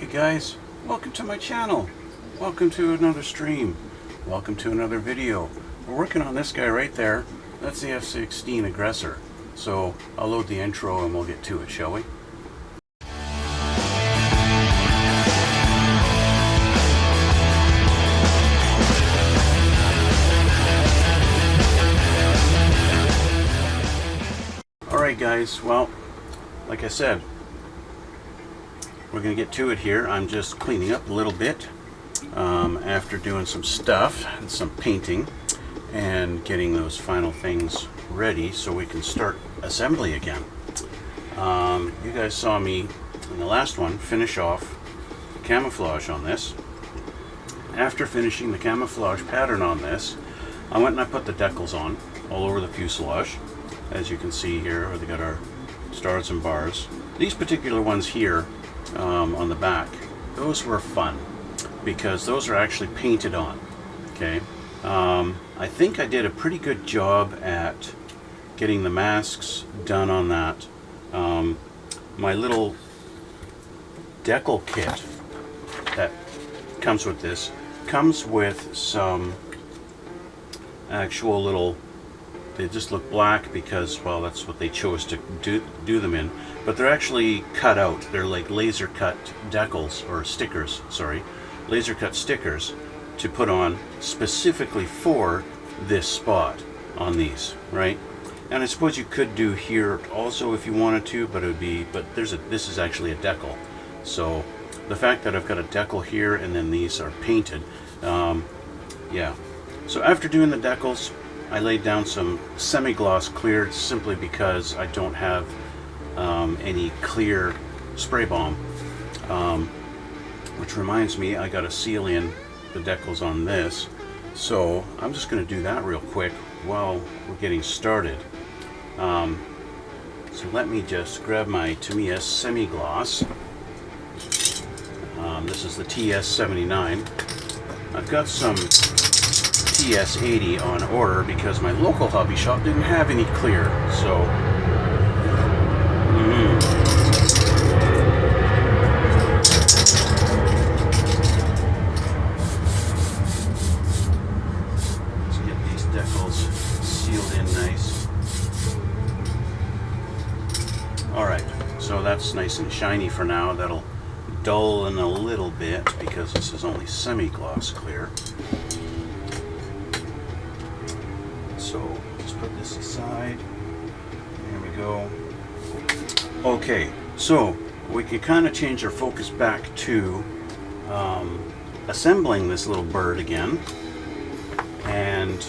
Hey guys, welcome to my channel. Welcome to another stream. Welcome to another video. We're working on this guy right there. That's the F-16 Aggressor. So I'll load the intro and we'll get to it, shall we? Alright guys, well, like I said, we're going to get to it here. I'm just cleaning up a little bit after doing some stuff and some painting and getting those final things ready so we can start assembly again. You guys saw me in the last one finish off the camouflage on this. After finishing the camouflage pattern on this, I went and I put the decals on all over the fuselage. As you can see here, they got our stars and bars. These particular ones here on the back, those were fun because those are actually painted on. Okay, I think I did a pretty good job at getting the masks done on that. My little decal kit that comes with this comes with some actual little, they just look black because, well, that's what they chose to do them in, but they're actually cut out. They're like laser cut decals, or stickers, sorry, laser cut stickers to put on specifically for this spot on these, right? And I suppose you could do here also if you wanted to, but it would be, but this is actually a decal. So the fact that I've got a decal here and then these are painted, yeah. So after doing the decals, I laid down some semi-gloss clear simply because I don't have any clear spray balm. Which reminds me, I got to seal in the decals on this. So I'm just going to do that real quick while we're getting started. So let me just grab my Tamiya semi-gloss. This is the TS79. I've got some TS80 on order because my local hobby shop didn't have any clear, so let's get these decals sealed in nice. Alright, so that's nice and shiny for now. That'll dull in a little bit because this is only semi-gloss clear. So just put this aside. There we go. Okay, so we can kind of change our focus back to assembling this little bird again and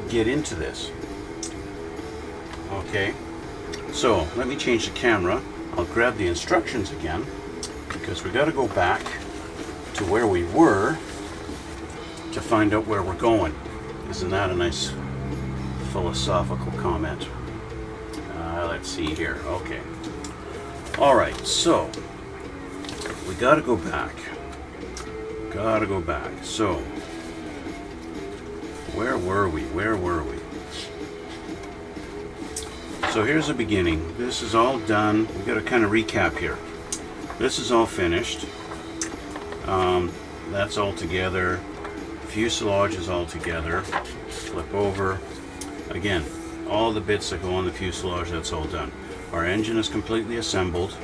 get into this. Okay, so let me change the camera. I'll grab the instructions again because we got to go back to where we were to find out where we're going. Isn't that a nice philosophical comment? Let's see here. Okay. Alright, so we gotta go back. So where were we? So here's the beginning. This is all done. We gotta kind of recap here. This is all finished. That's all together. Fuselage is all together. Flip over. Again, all the bits that go on the fuselage, that's all done. Our engine is completely assembled.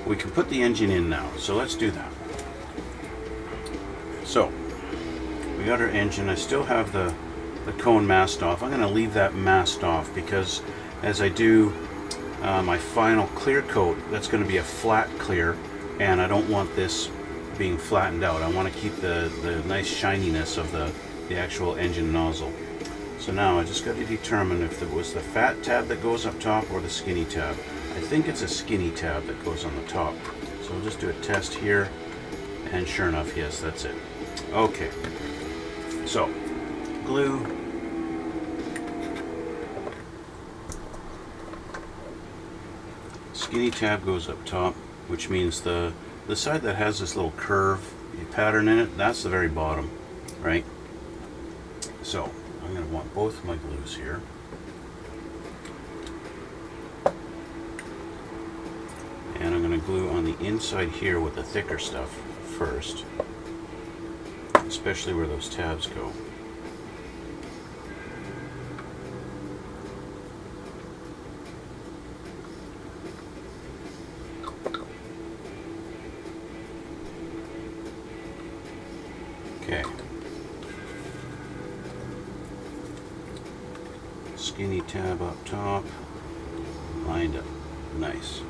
We can put the engine in now, so let's do that. So we got our engine. I still have the cone masked off. I'm going to leave that masked off because as I do my final clear coat, that's going to be a flat clear, and I don't want this being flattened out. I want to keep the nice shininess of the actual engine nozzle. So now I just got to determine if it was the fat tab that goes up top or the skinny tab. I think it's a skinny tab that goes on the top. So we'll just do a test here, and sure enough, yes, that's it. Okay, so glue. Skinny tab goes up top, which means the side that has this little curve pattern in it, that's the very bottom, right? So I'm going to want both of my glues here. And I'm going to glue on the inside here with the thicker stuff first, especially where those tabs go. Okay. Skinny tab up top, lined up. Nice.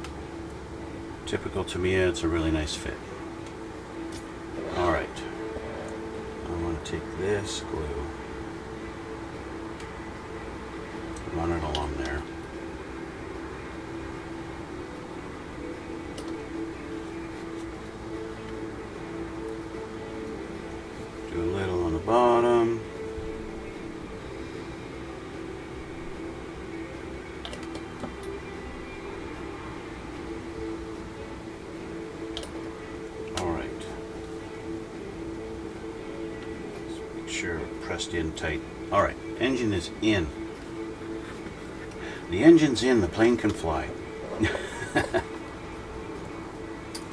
Typical Tamiya, it's a really nice fit. Alright. I want to take this glue, run it along there. Do a little on the bottom. Alright. Make sure pressed in tight. Alright, engine is in. The engine's in, the plane can fly.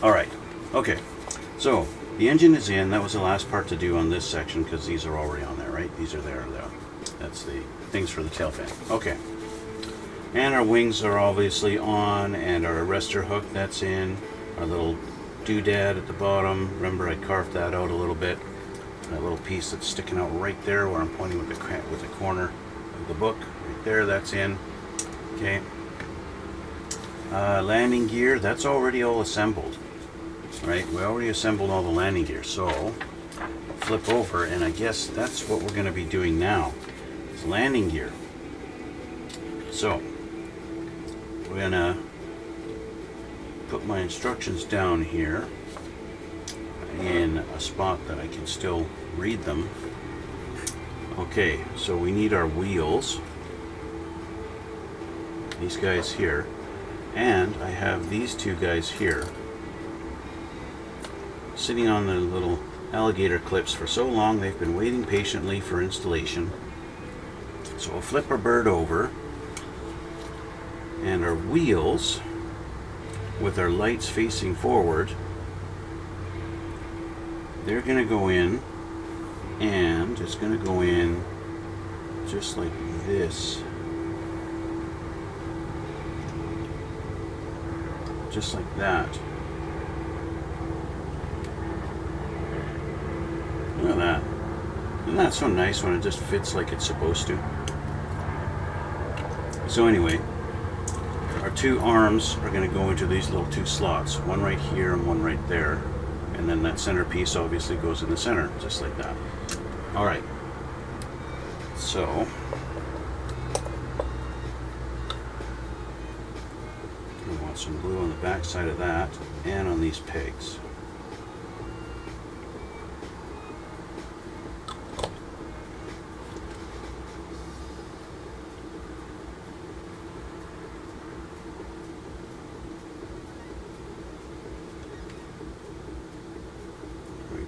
Alright, okay. So, the engine is in. That was the last part to do on this section because these are already on there, right? These are there. That's the things for the tail fan. Okay. And our wings are obviously on, and our arrestor hook, that's in. Our little doodad at the bottom. Remember, I carved that out a little bit. That little piece that's sticking out right there where I'm pointing with the corner of the book. Right there, that's in. Okay. Landing gear, that's already all assembled. Right, we already assembled all the landing gear, so flip over, and I guess that's what we're going to be doing now, is landing gear. So we're going to put my instructions down here in a spot that I can still read them. Okay, so we need our wheels, these guys here, and I have these two guys here sitting on the little alligator clips for so long they've been waiting patiently for installation. So we'll flip our bird over, and our wheels with our lights facing forward, they're going to go in, and it's going to go in just like this, just like that. Look at that. Isn't that so nice when it just fits like it's supposed to? So anyway, our two arms are going to go into these little two slots. One right here and one right there. And then that center piece obviously goes in the center, just like that. Alright. So, we want some glue on the back side of that and on these pegs.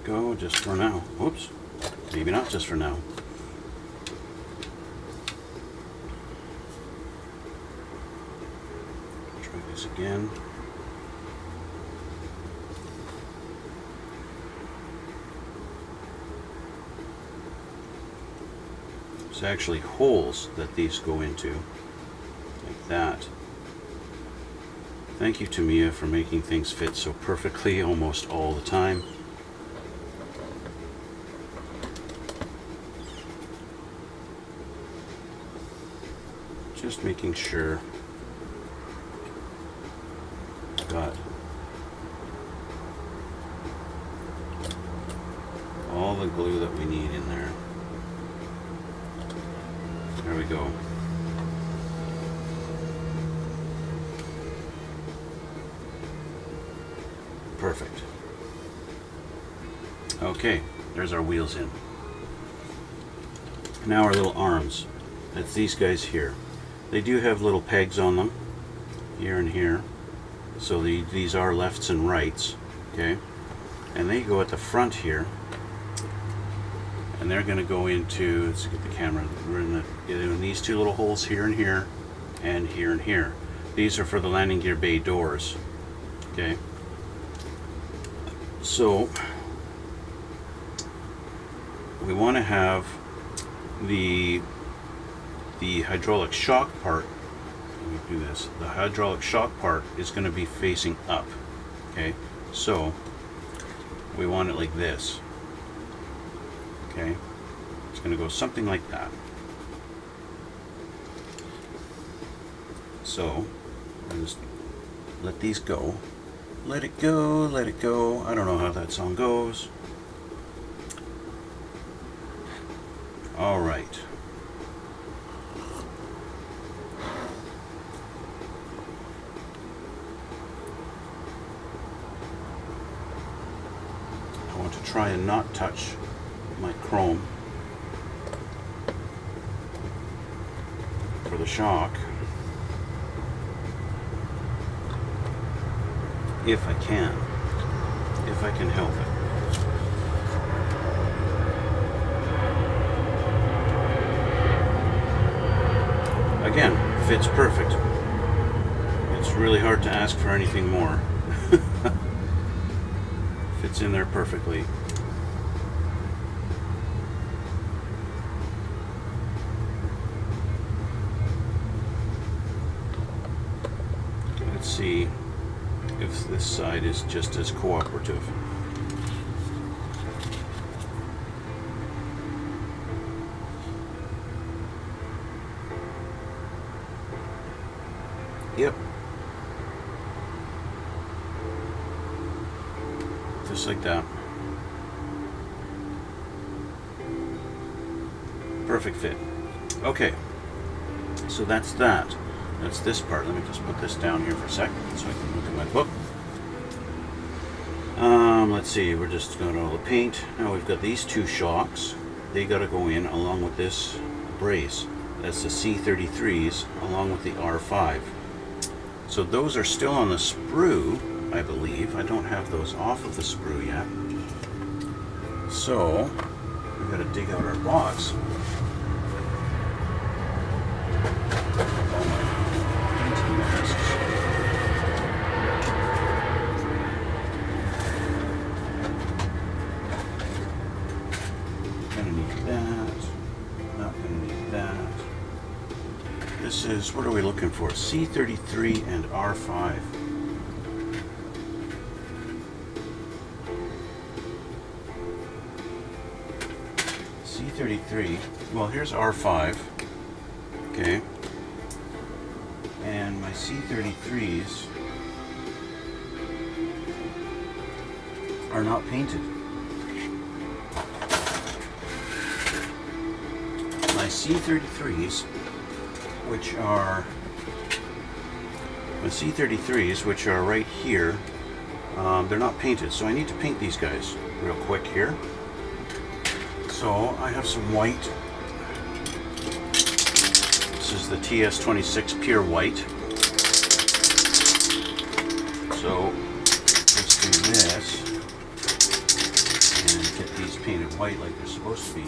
Go just for now. Whoops, maybe not just for now. Try this again. There's actually holes that these go into, like that. Thank you, Tamiya, for making things fit so perfectly almost all the time. Just making sure got all the glue that we need in there. There we go. Perfect. Okay, there's our wheels in. Now our little arms. That's these guys here. They do have little pegs on them, here and here. So these are lefts and rights, okay? And they go at the front here, and they're going to go into, let's get the camera, we're in these two little holes here and here, and here and here. These are for the landing gear bay doors. Okay. So we want to have the hydraulic shock part. Let me do this. The hydraulic shock part is going to be facing up. Okay. So we want it like this. Okay. It's going to go something like that. So I'll just let these go. Let it go, let it go. I don't know how that song goes. All right. I want to try and not touch my chrome for the shock. If I can help it. Again, fits perfect. It's really hard to ask for anything more. Fits in there perfectly. Let's see if this side is just as cooperative. Yep. Just like that. Perfect fit. Okay. So that's that. That's this part. Let me just put this down here for a sec so I can look at my book. Let's see, we're just going to all the paint. Now we've got these two shocks. They got to go in along with this brace. That's the C33s along with the R5. So those are still on the sprue, I believe. I don't have those off of the sprue yet. So we've got to dig out our box. This is, what are we looking for? C33 and R5. C33, well here's R5, okay, and my C33s are not painted. My C33s, which are right here, they're not painted, so I need to paint these guys real quick here. So I have some white. This is the TS26 Pure White. So let's do this and get these painted white like they're supposed to be.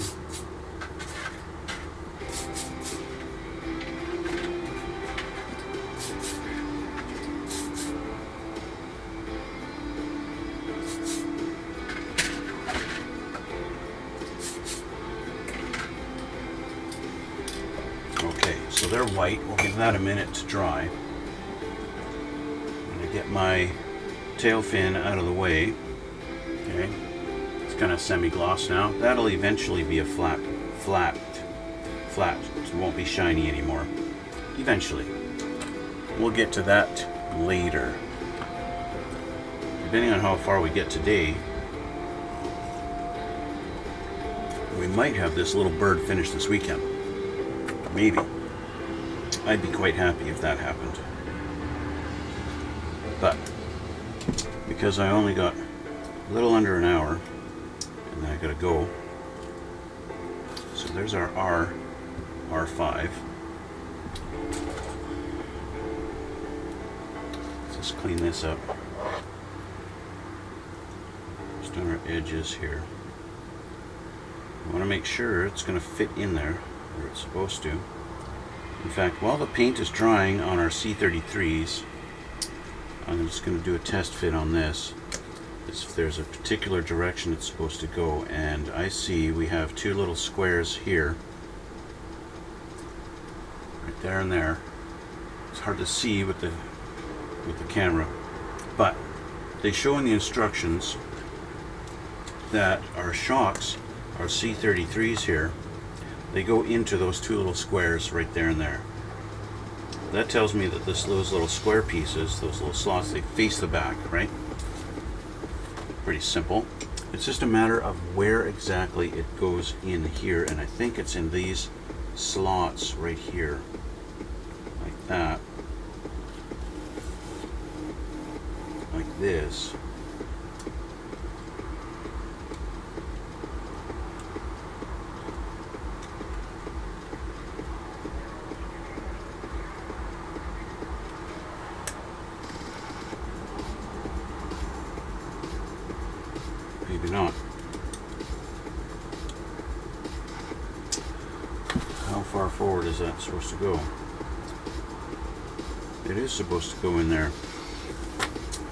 So they're white. We'll give that a minute to dry. I'm going to get my tail fin out of the way. Okay, it's kind of semi-gloss now. That'll eventually be a flat. It won't be shiny anymore. Eventually. We'll get to that later. Depending on how far we get today, we might have this little bird finished this weekend. Maybe. I'd be quite happy if that happened. But because I only got a little under an hour and then I gotta go. So there's our R5. Let's just clean this up. Just on our edges here. I want to make sure it's going to fit in there where it's supposed to. In fact, while the paint is drying on our C33s, I'm just going to do a test fit on this. If there's a particular direction it's supposed to go, and I see we have two little squares here, right there and there. It's hard to see with the camera, but they show in the instructions that our shocks, our C33s here, they go into those two little squares right there and there. That tells me that those little square pieces, those little slots, they face the back, right? Pretty simple. It's just a matter of where exactly it goes in here, and I think it's in these slots right here, like that, like this. Maybe not. How far forward is that supposed to go? It is supposed to go in there.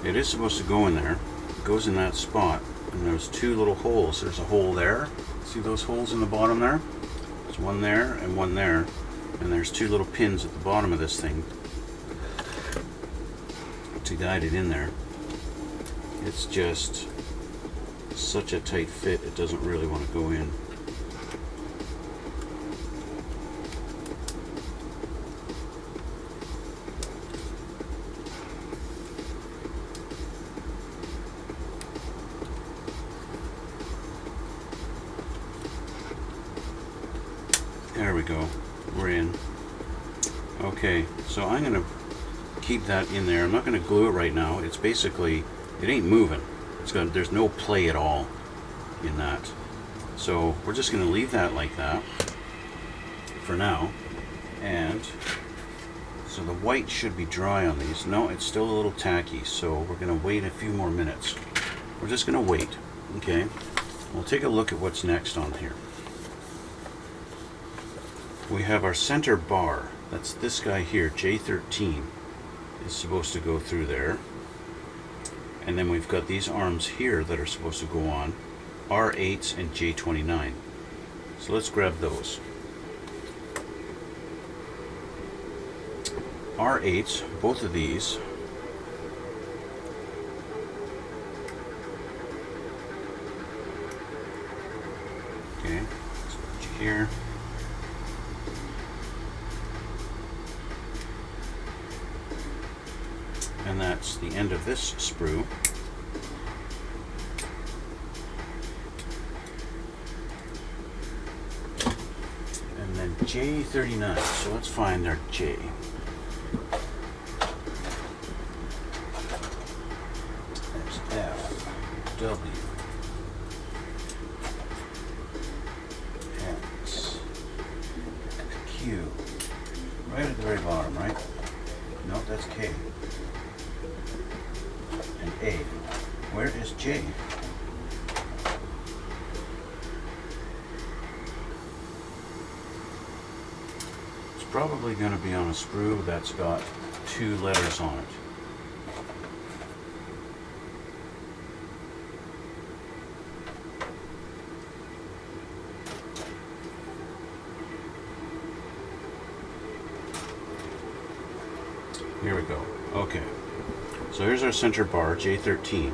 It is supposed to go in there. It goes in that spot, and there's two little holes. There's a hole there. See those holes in the bottom there? There's one there and one there, and there's two little pins at the bottom of this thing to guide it in there. It's just such a tight fit, it doesn't really want to go in. There we go, we're in. Okay, so I'm going to keep that in there. I'm not going to glue it right now. It's basically, it ain't moving. There's no play at all in that. So we're just going to leave that like that for now. And so the white should be dry on these. No, it's still a little tacky, so we're going to wait a few more minutes. We're just going to wait. Okay, we'll take a look at what's next on here. We have our center bar. That's this guy here, J13, is supposed to go through there. And then we've got these arms here that are supposed to go on, R8s and J29. So let's grab those. R8s, both of these. Okay, let's put you here. And that's the end of this sprue. And then J39, so let's find our J. There's F, W, X, Q. Right at the very bottom, right? No, that's K. And A. Where is J? It's probably going to be on a sprue that's got two letters on it. Here we go. Okay. So here's our center bar, J13.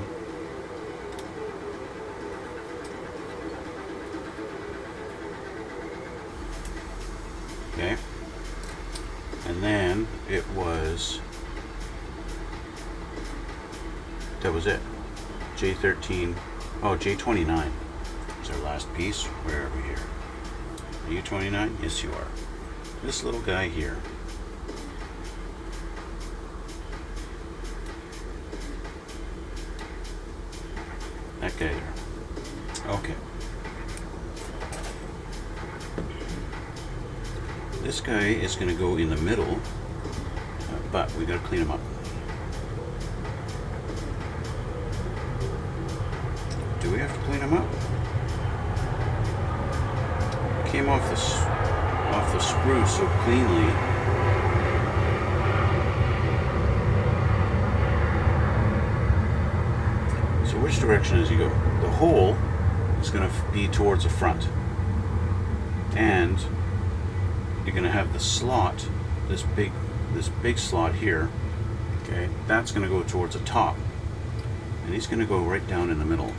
Okay. And then it was, that was it. J13, oh, J29 is our last piece. Where are we here? Are you 29? Yes, you are. This little guy here. That guy there. Okay. This guy is going to go in the middle, but we got to clean him up. Do we have to clean him up? It came off the sprue so cleanly. So which direction does he go? The hole is going to be towards the front. And you're going to have the slot, this big slot here, okay, that's going to go towards the top. And he's going to go right down in the middle.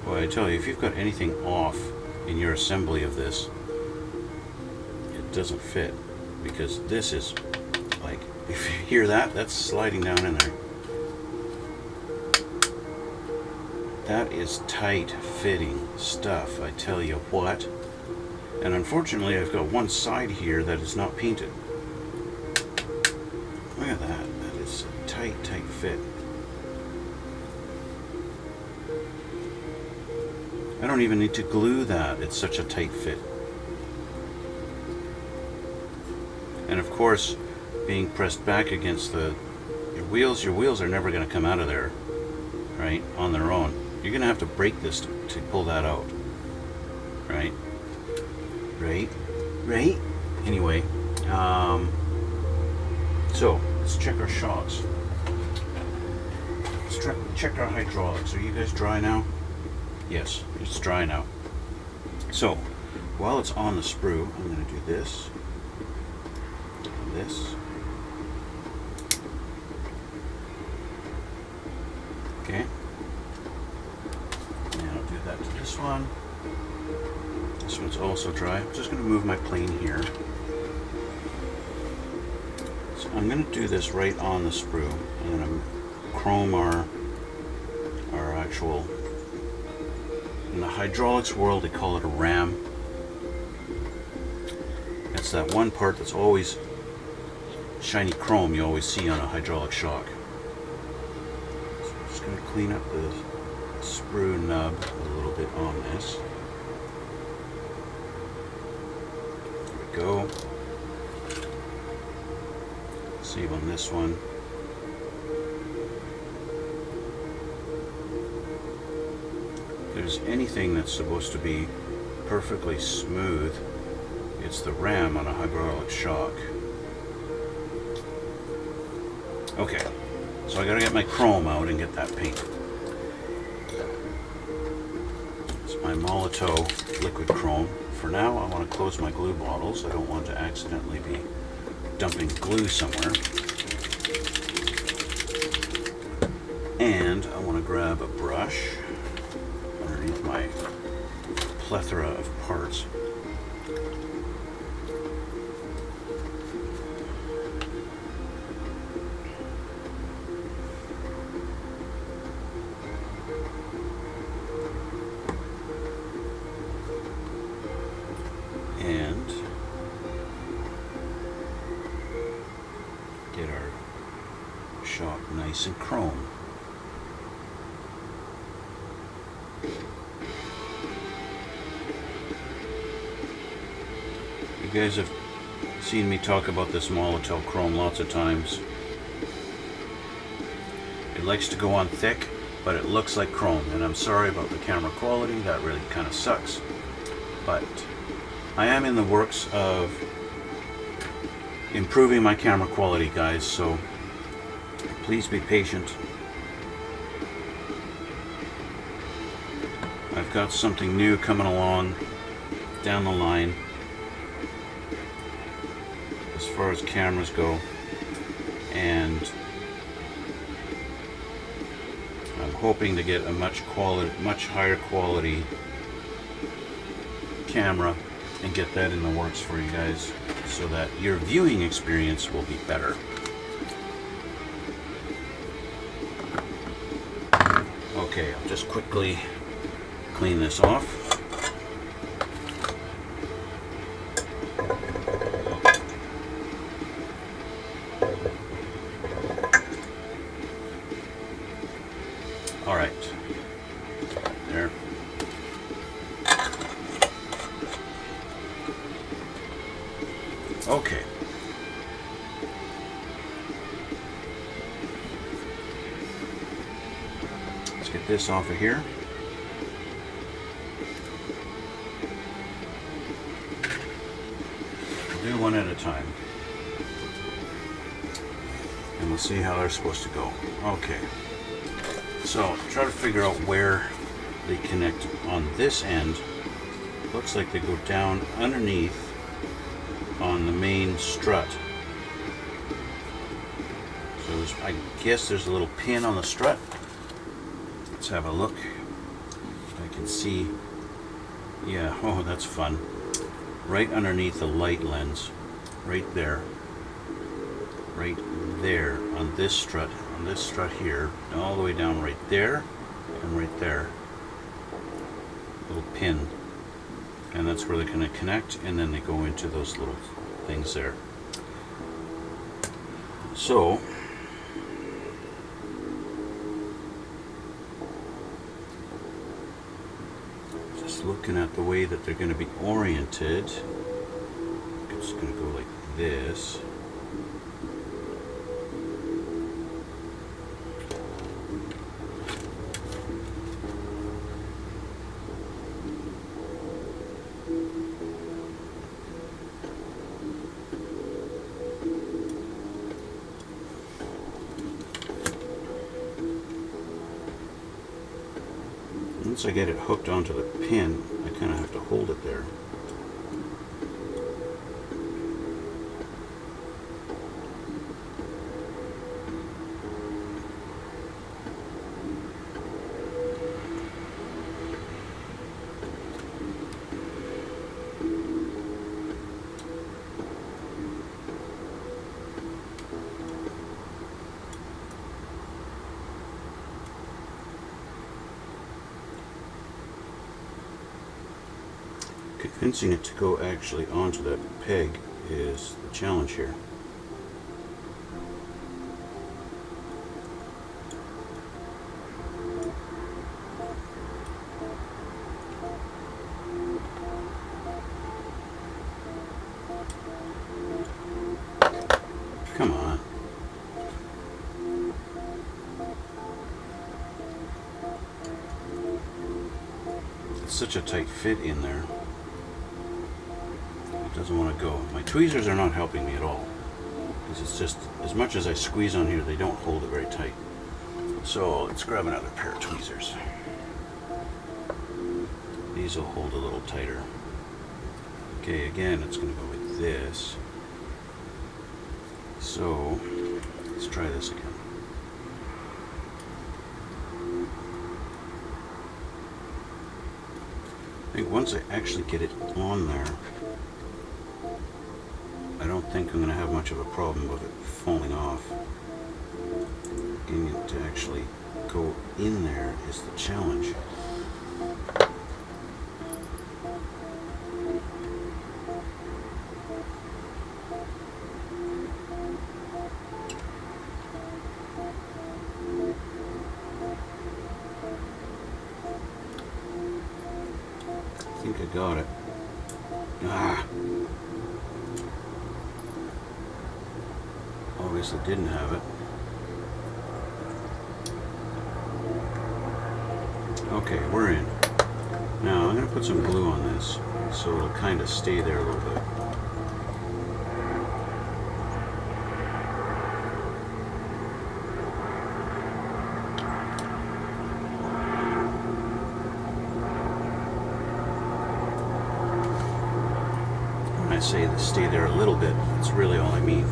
Well, I tell you, if you've got anything off in your assembly of this, it doesn't fit, because this is like, if you hear that, that's sliding down in there. That is tight fitting stuff, I tell you what. And unfortunately, I've got one side here that is not painted. Look at that. That is a tight fit. I don't even need to glue that. It's such a tight fit. And of course, being pressed back against your wheels are never going to come out of there, right, on their own. You're going to have to break this to pull that out, right? Right? Anyway, so let's check our shocks. Let's check our hydraulics. Are you guys dry now? Yes, it's dry now. So, while it's on the sprue, I'm going to do this and this. Okay. And I'll do that to this one. This one's also dry. I'm just going to move my plane here. So I'm going to do this right on the sprue. I'm going to chrome our actual, in the hydraulics world they call it a ram. It's that one part that's always shiny chrome you always see on a hydraulic shock. So I'm just going to clean up the sprue nub a little bit on this. There we go. Save on this one. If there's anything that's supposed to be perfectly smooth, it's the ram on a hydraulic shock. Okay, so I gotta get my chrome out and get that paint. It's my Molotow liquid chrome. For now, I want to close my glue bottles. I don't want to accidentally be dumping glue somewhere. And I want to grab a brush underneath my plethora of parts. And get our shock nice and chrome. You guys have seen me talk about this Molotow chrome lots of times. It likes to go on thick, but it looks like chrome, and I'm sorry about the camera quality. That really kind of sucks, but I am in the works of improving my camera quality, guys, so please be patient. I've got something new coming along down the line as far as cameras go, and I'm hoping to get a much higher quality camera and get that in the works for you guys so that your viewing experience will be better. Okay, I'll just quickly clean this off. All right, there. Okay. Let's get this off of here. do one at a time. And we'll see how they're supposed to go. Okay. So try to figure out where they connect on this end. Looks like they go down underneath on the main strut. So I guess there's a little pin on the strut. Let's have a look. I can see, yeah, oh, that's fun. Right underneath the light lens, right there on this strut here, all the way down right there and right there. Little pin. And that's where they're going to connect, and then they go into those little things there. So, just looking at the way that they're going to be oriented, it's going to go like this. Once I get it hooked onto the pin, I kind of have to hold it there. Convincing it to go actually onto that peg is the challenge here. Come on. It's such a tight fit in there. Doesn't want to go. My tweezers are not helping me at all, because it's just, as much as I squeeze on here, they don't hold it very tight. So let's grab another pair of tweezers. These will hold a little tighter. Okay, again, it's going to go like this. So let's try this again. I think once I actually get it on there, I don't think I'm going to have much of a problem with it falling off. Getting it to actually go in there is the challenge. I think I got it. Ah! Obviously didn't have it. Okay, we're in. Now I'm going to put some glue on this so it'll kind of stay there a little bit. When I say to stay there a little bit, that's really all I mean.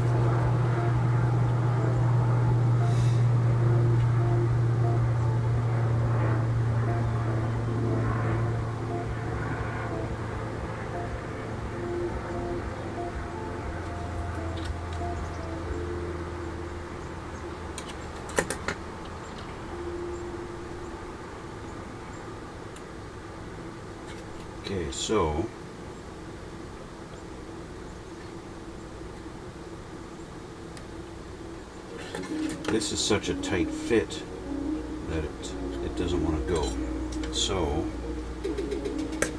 Okay, so this is such a tight fit that it doesn't want to go. So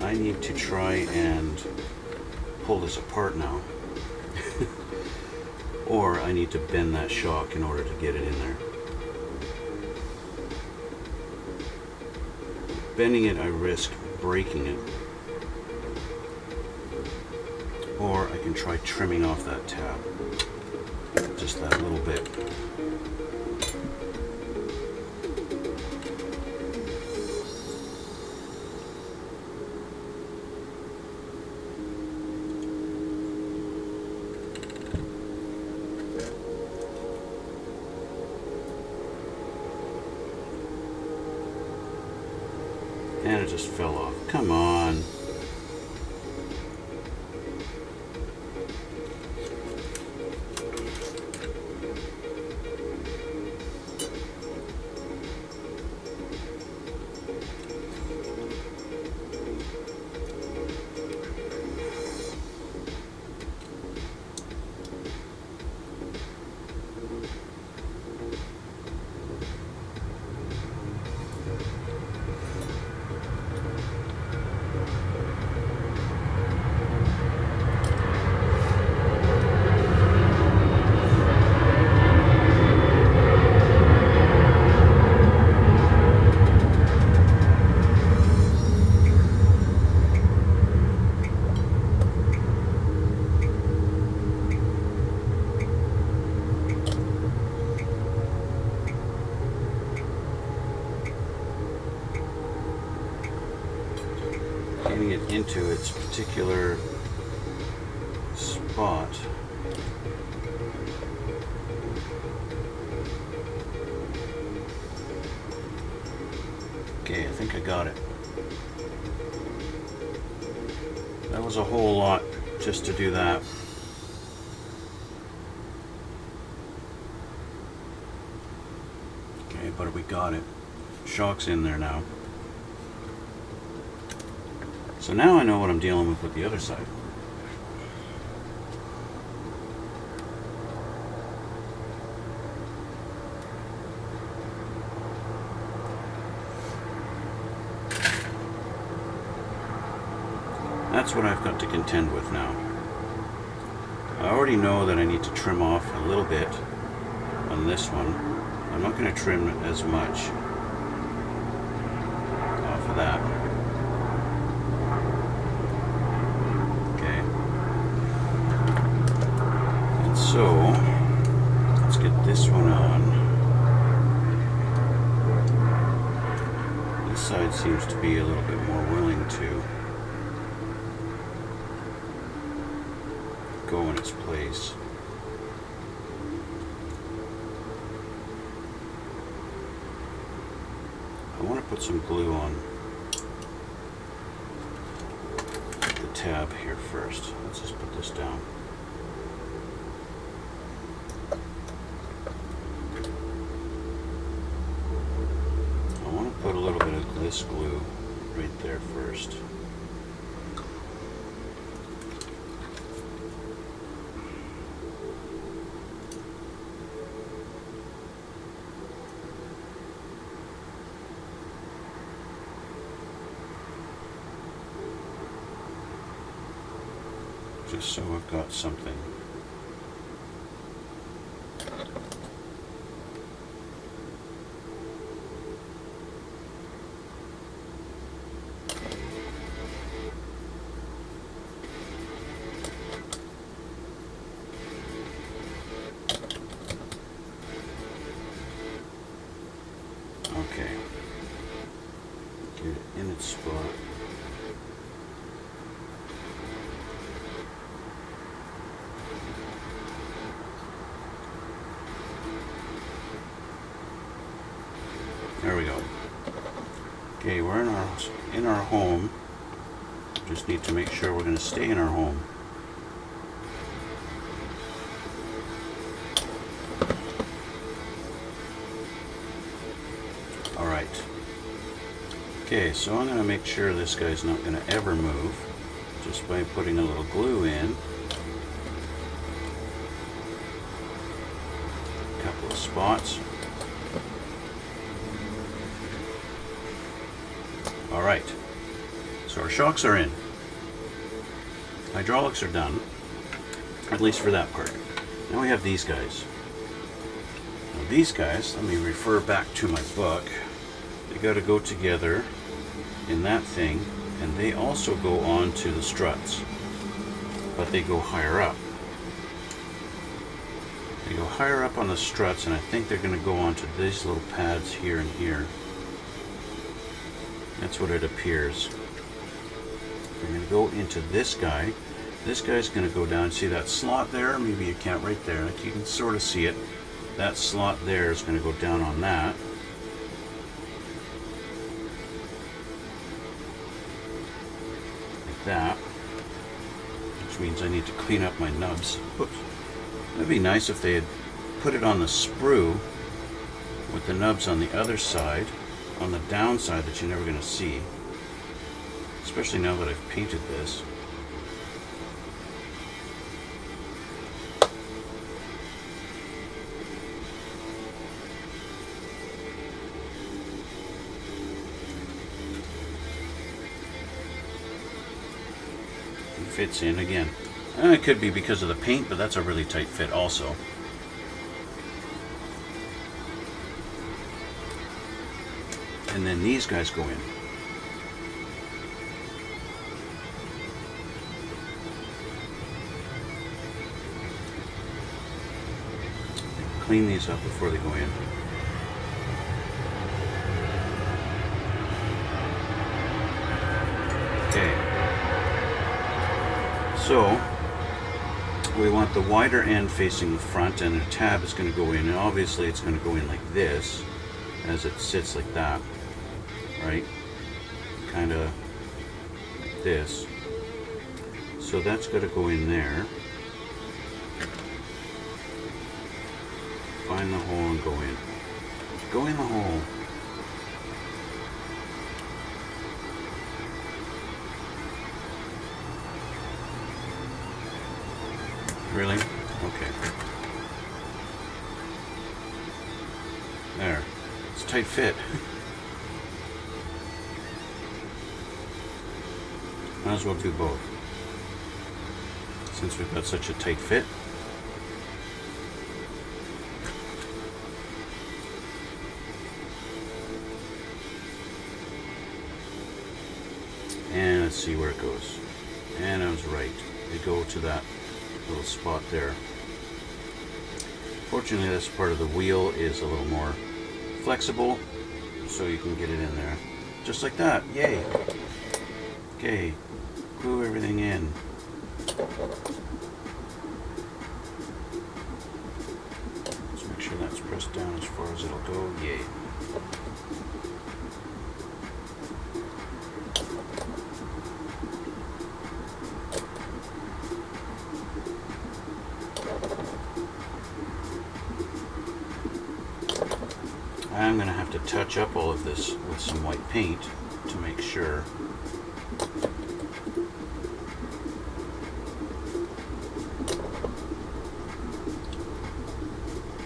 I need to try and pull this apart now. Or I need to bend that shock in order to get it in there. Bending it, I risk breaking it. or I can try trimming off that tab, just that little bit. And it just fell off. Come on. Getting it into its particular spot. Okay, I think I got it. That was a whole lot just to do that. Okay, but we got it. Shock's in there now. So now I know what I'm dealing with the other side. That's what I've got to contend with now. I already know that I need to trim off a little bit on this one. I'm not going to trim as much off of that. So, let's get this one on. This side seems to be a little bit more willing to go in its place. I want to put some glue on the tab here first. Let's just put this down. Put a little bit of this glue right there first. Just so I've got something. Okay, get it in its spot. There we go. Okay, we're in our home. Just need to make sure we're going to stay in our home. Okay, so I'm going to make sure this guy's not going to ever move just by putting a little glue in. A couple of spots. Alright, so our shocks are in. Hydraulics are done, at least for that part. Now we have these guys. Now these guys, let me refer back to my book. They got to go together in that thing, and they also go on to the struts. but they go higher up. They go higher up on the struts, and I think they're going to go onto these little pads here and here. That's what it appears. They're going to go into this guy. This guy's going to go down. See that slot there? Maybe you can't right there. Like you can sort of see it. That slot there is going to go down on that. Like that. Which means I need to clean up my nubs. Oops. It'd be nice if they had put it on the sprue with the nubs on the other side, on the downside that you're never going to see. Especially now that I've painted this. It fits in again. It could be because of the paint, but that's a really tight fit also. And then these guys go in. Clean these up before they go in. Okay. So we want the wider end facing the front, and the tab is going to go in, and obviously it's going to go in like this as it sits like that, right? Kind of like this. So that's going to go in there. Find the hole and go in. Go in the hole. Really? Okay. There. It's a tight fit. Might as well do both. Since we've got such a tight fit. And let's see where it goes. And I was right. They go to that little spot there. Fortunately, this part of the wheel is a little more flexible, so you can get it in there. Just like that. Yay! Okay. Glue everything in. Let's make sure that's pressed down as far as it'll go. Yay. I'm going to have to touch up all of this with some white paint to make sure.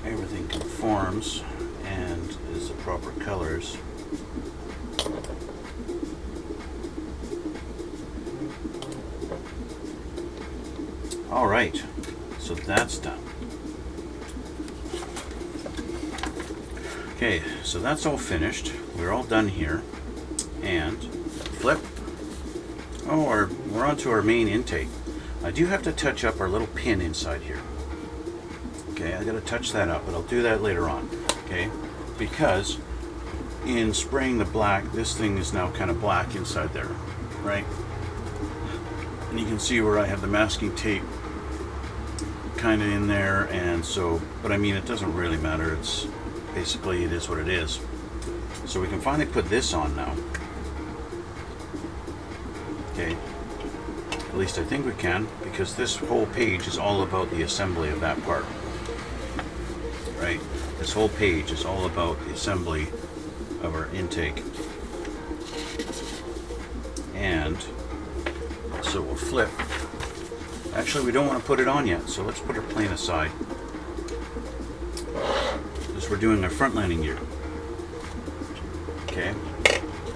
Everything conforms and is the proper colors. All right, so that's done. Okay, so that's all finished. We're all done here. And flip. Oh, we're on to our main intake. I do have to touch up our little pin inside here. Okay, I gotta touch that up, but I'll do that later on. Okay, because in spraying the black, this thing is now kind of black inside there, right? And you can see where I have the masking tape kind of in there, and so, but I mean, it doesn't really matter. It's basically, it is what it is. So we can finally put this on now. Okay, at least I think we can, because this whole page is all about the assembly of that part. Right? This whole page is all about the assembly of our intake. And so we'll flip. Actually, we don't want to put it on yet, so let's put our plane aside. Because we're doing our front landing gear. Okay,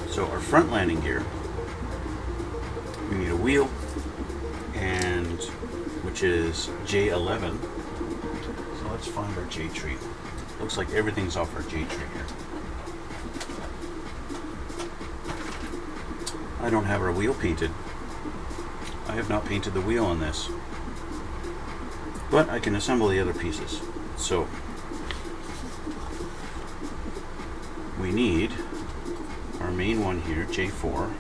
so our front landing gear, we need a wheel, and which is J11. So let's find our J tree. Looks like everything's off our J tree here. I don't have our wheel painted. I have not painted the wheel on this, but I can assemble the other pieces. So we need our main one here, J4.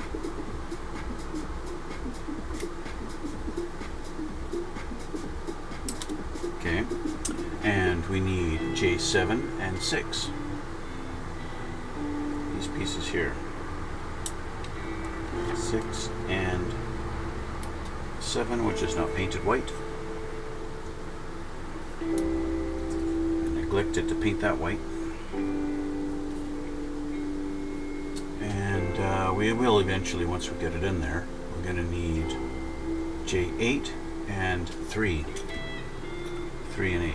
Okay, and we need J7 and 6. These pieces here. 6 and 7, which is not painted white. I neglected to paint that white. And we will eventually, once we get it in there. We're going to need J8 and 3. 3 and 8.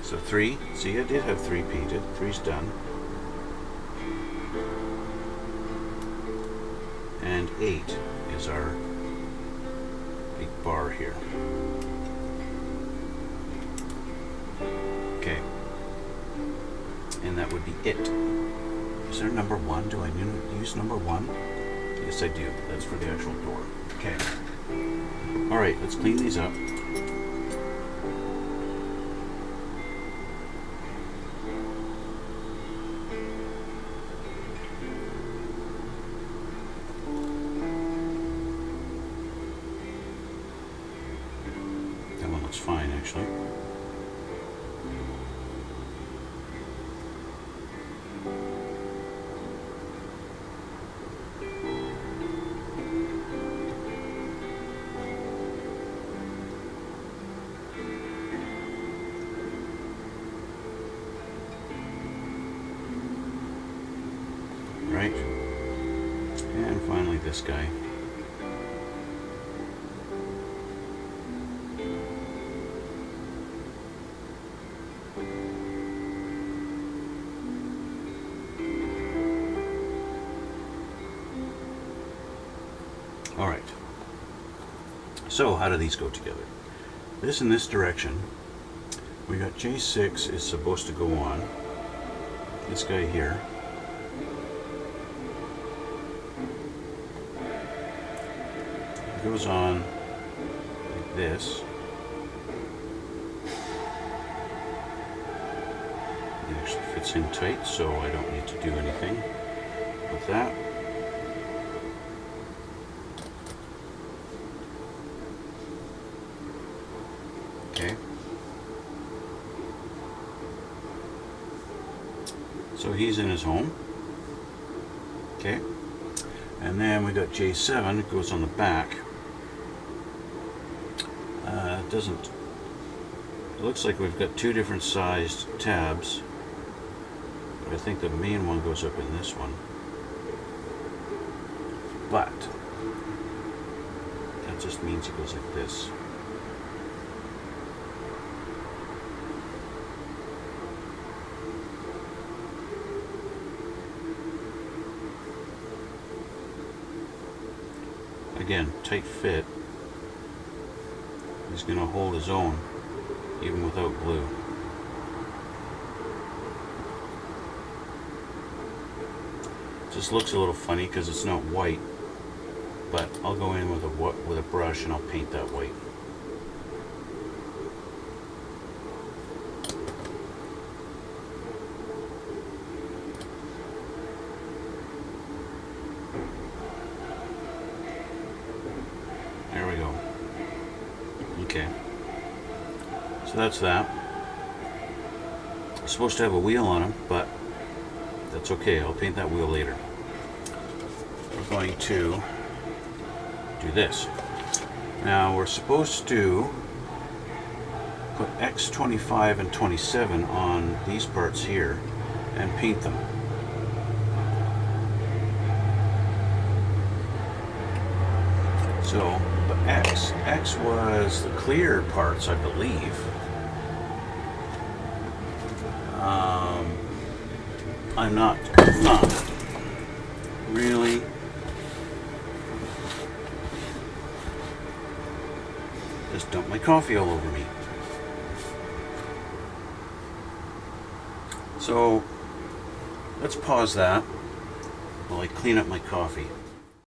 So 3, see, I did have 3 painted. 3's done. And 8 is our big bar here. Okay. And that would be it. Is there number 1? Do I use number 1? Yes, I do. That's for the actual door. Okay. Alright, let's clean these up. That one looks fine, actually. Right, and finally this guy. All right, so how do these go together? This in this direction, we got J6 is supposed to go on, this guy here. Goes on like this. It actually fits in tight, so I don't need to do anything with that. Okay. So he's in his home. Okay. And then we got J7, it goes on the back. It looks like we've got 2 different sized tabs, but I think the main one goes up in this one. But that just means it goes like this. Again, tight fit. He's going to hold his own even without glue. Just looks a little funny because it's not white, but I'll go in with a brush and I'll paint that white. There we go. Okay. So that's that. It's supposed to have a wheel on him, but that's okay. I'll paint that wheel later. We're going to do this. Now we're supposed to put X25 and 27 on these parts here and paint them. So, but X was the clear parts, I believe. I'm not really just dumped my coffee all over me. So let's pause that while I clean up my coffee.